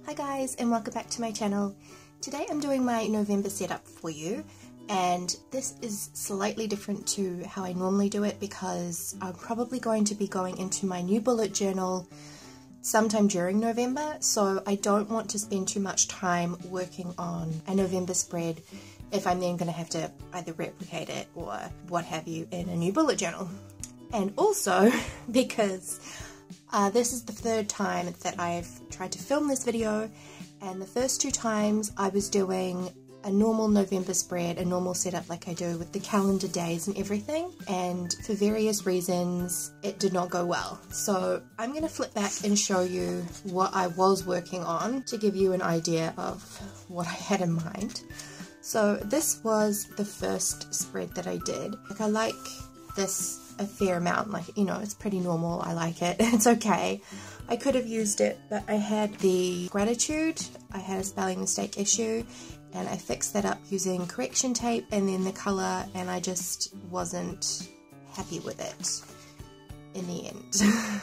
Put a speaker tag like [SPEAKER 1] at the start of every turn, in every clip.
[SPEAKER 1] Hi guys, and welcome back to my channel. Today I'm doing my November setup for you, and this is slightly different to how I normally do it because I'm probably going to be going into my new bullet journal sometime during November, so I don't want to spend too much time working on a November spread if I'm then going to have to either replicate it or what have you in a new bullet journal. And also because this is the third time that I've tried to film this video, and the first two times I was doing a normal November spread, a normal setup like I do with the calendar days and everything, and for various reasons it did not go well. So I'm going to flip back and show you what I was working on to give you an idea of what I had in mind. So this was the first spread that I did. Like, I like this a fair amount, like, you know, it's pretty normal, I like it, it's okay. I could have used it, but I had the gratitude, I had a spelling mistake issue, and I fixed that up using correction tape and then the colour, and I just wasn't happy with it in the end.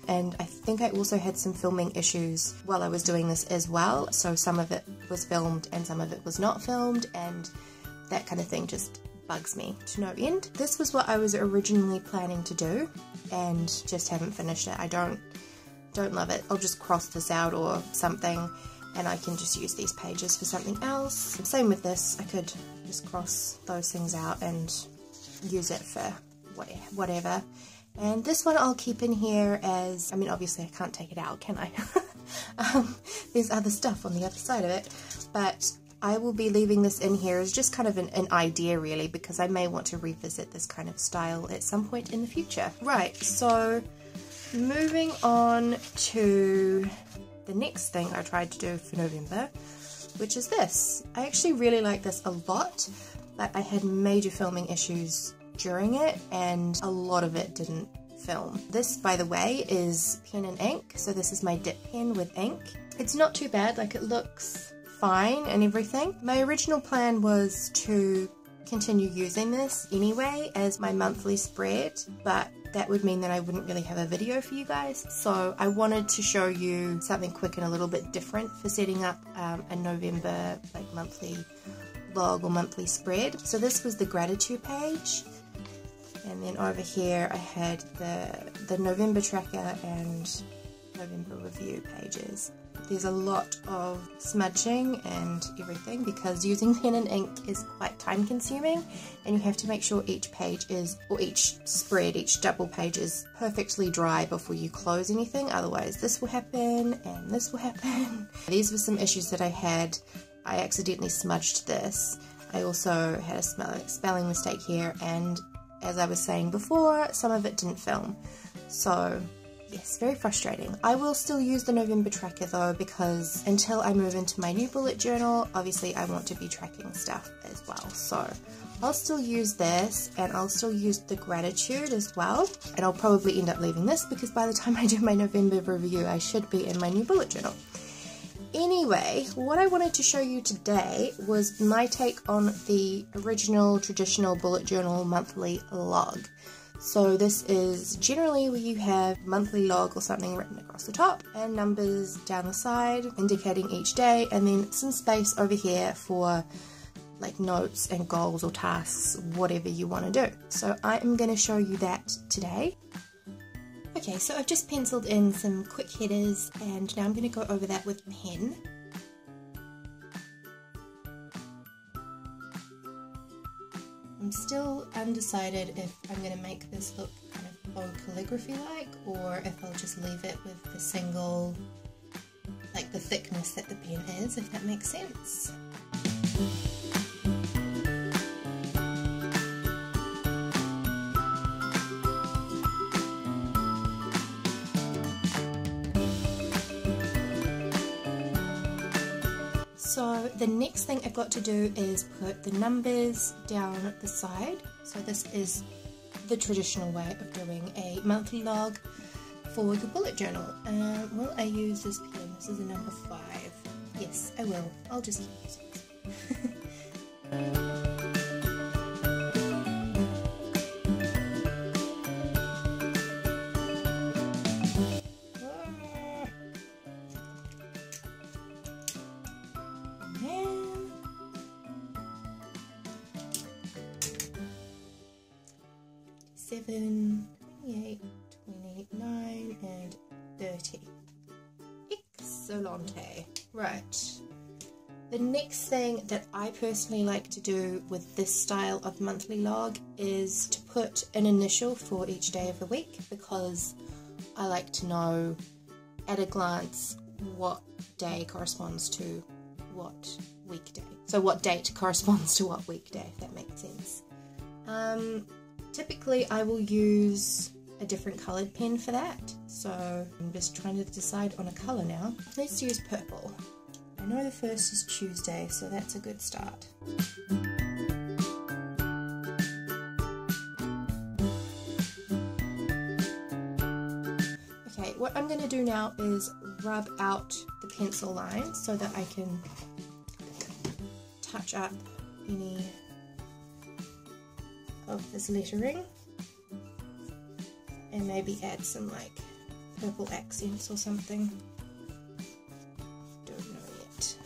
[SPEAKER 1] And I think I also had some filming issues while I was doing this as well, so some of it was filmed and some of it was not filmed, and that kind of thing just bugs me to no end. This was what I was originally planning to do and just haven't finished it. I don't love it. I'll just cross this out or something and I can just use these pages for something else. Same with this, I could just cross those things out and use it for whatever. And this one I'll keep in here as, I mean, obviously I can't take it out, can I? There's other stuff on the other side of it, but I will be leaving this in here as just kind of an idea really, because I may want to revisit this kind of style at some point in the future. Right, so moving on to the next thing I tried to do for November, which is this. I actually really like this a lot, but I had major filming issues during it and a lot of it didn't film. This, by the way, is pen and ink, so this is my dip pen with ink. It's not too bad, like, it looks fine and everything. My original plan was to continue using this anyway as my monthly spread, but that would mean that I wouldn't really have a video for you guys, so I wanted to show you something quick and a little bit different for setting up a November like monthly log or monthly spread. So this was the gratitude page, and then over here I had the November tracker and November review pages. There's a lot of smudging and everything because using pen and ink is quite time consuming, and you have to make sure each page is, or each spread, each double page is perfectly dry before you close anything, otherwise this will happen and this will happen. These were some issues that I had. I accidentally smudged this. I also had a spelling mistake here, and as I was saying before, some of it didn't film. So yes, very frustrating. I will still use the November tracker though, because until I move into my new bullet journal, obviously I want to be tracking stuff as well. So I'll still use this, and I'll still use the gratitude as well. And I'll probably end up leaving this because by the time I do my November review, I should be in my new bullet journal. Anyway, what I wanted to show you today was my take on the original traditional bullet journal monthly log. So this is generally where you have monthly log or something written across the top and numbers down the side indicating each day, and then some space over here for like notes and goals or tasks, whatever you want to do. So I am going to show you that today. Okay, so I've just penciled in some quick headers and now I'm going to go over that with pen. I'm still undecided if I'm going to make this look kind of faux calligraphy-like, or if I'll just leave it with the single, like the thickness that the pen is, if that makes sense. So the next thing I've got to do is put the numbers down the side. So this is the traditional way of doing a monthly log for your bullet journal. Will I use this pen? This is a number 5. Yes, I will. I'll just keep using it. 27, 28, 29, and 30. Excellent. Right. The next thing that I personally like to do with this style of monthly log is to put an initial for each day of the week, because I like to know at a glance what day corresponds to what weekday. So what date corresponds to what weekday, if that makes sense. Typically I will use a different coloured pen for that, so I'm just trying to decide on a colour now. Let's use purple. I know the first is Tuesday, so that's a good start. Okay, what I'm going to do now is rub out the pencil lines so that I can touch up any of this lettering and maybe add some like purple accents or something. Don't know yet.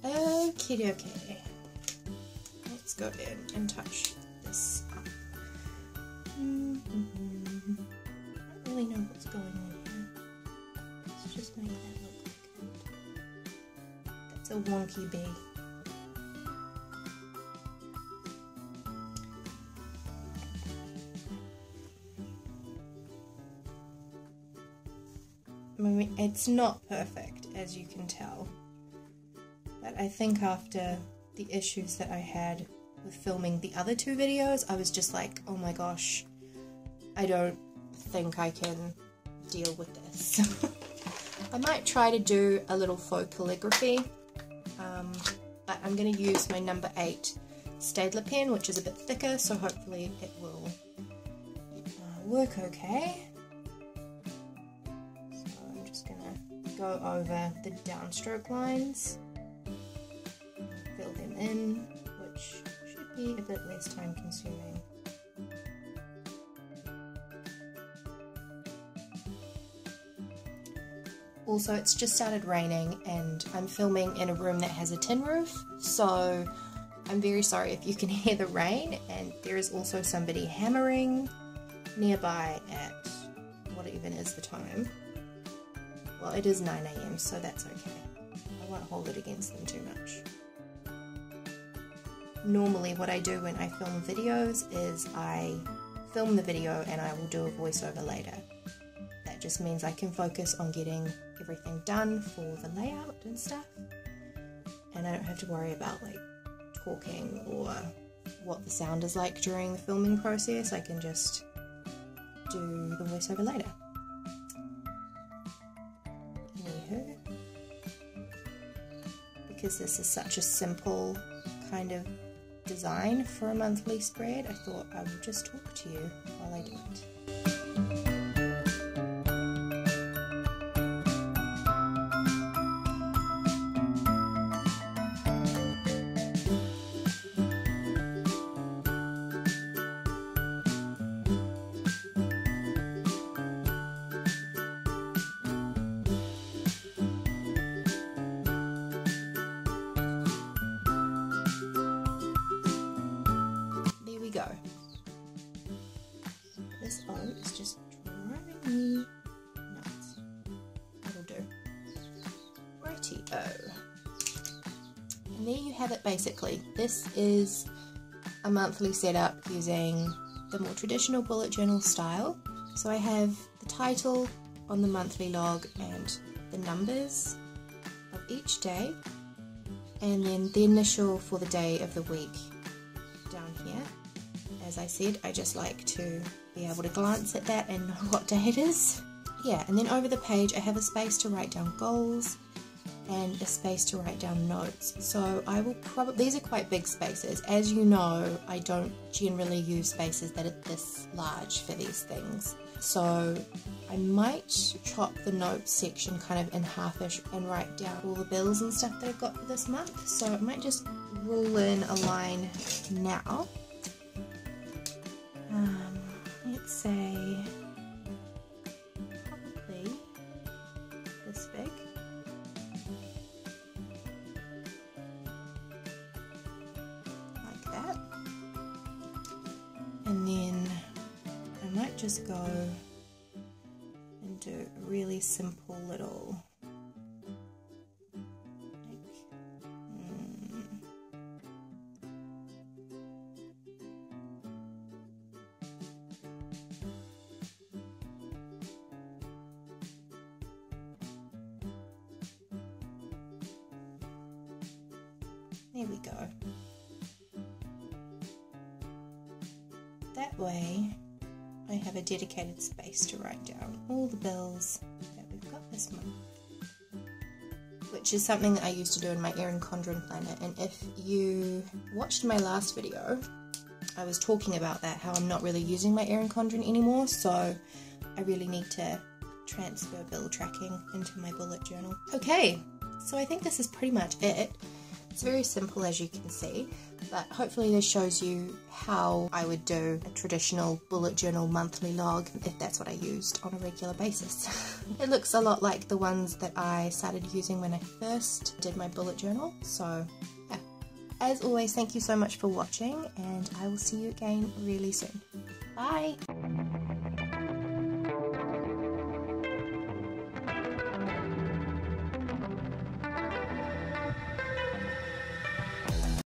[SPEAKER 1] Okie dokie. Let's go in and touch this up. I don't really know what's going on here. Let's just make that look like that's a wonky bee. I mean, it's not perfect, as you can tell, but I think after the issues that I had with filming the other two videos, I was just like, oh my gosh, I don't think I can deal with this. I might try to do a little faux calligraphy, but I'm going to use my number 8 Staedtler pen, which is a bit thicker, so hopefully it will work okay. Go over the downstroke lines, fill them in, which should be a bit less time consuming. Also, it's just started raining and I'm filming in a room that has a tin roof, so I'm very sorry if you can hear the rain, and there is also somebody hammering nearby at what even is the time. Well, it is 9 AM, so that's okay. I won't hold it against them too much. Normally what I do when I film videos is I film the video and I will do a voiceover later. That just means I can focus on getting everything done for the layout and stuff, and I don't have to worry about like talking or what the sound is like during the filming process. I can just do the voiceover later. Because this is such a simple kind of design for a monthly spread, I thought I would just talk to you while I do it. Go. This O is just driving me nuts. That'll do. Righty-o. And there you have it basically. This is a monthly setup using the more traditional bullet journal style. So I have the title on the monthly log and the numbers of each day, and then the initial for the day of the week down here. As I said, I just like to be able to glance at that and know what day it is. Yeah, and then over the page I have a space to write down goals and a space to write down notes. So I will probably, these are quite big spaces. As you know, I don't generally use spaces that are this large for these things. So I might chop the notes section kind of in half-ish and write down all the bills and stuff that I've got for this month. So I might just rule in a line now. Let's say probably this big. Like that. just go and do a really simple little there we go. That way I have a dedicated space to write down all the bills that we've got this month, which is something that I used to do in my Erin Condren planner. And if you watched my last video, I was talking about that, how I'm not really using my Erin Condren anymore, so I really need to transfer bill tracking into my bullet journal. Okay, so I think this is pretty much it. It's very simple, as you can see, but hopefully this shows you how I would do a traditional bullet journal monthly log if that's what I used on a regular basis. It looks a lot like the ones that I started using when I first did my bullet journal, so yeah. As always, thank you so much for watching, and I will see you again really soon. Bye!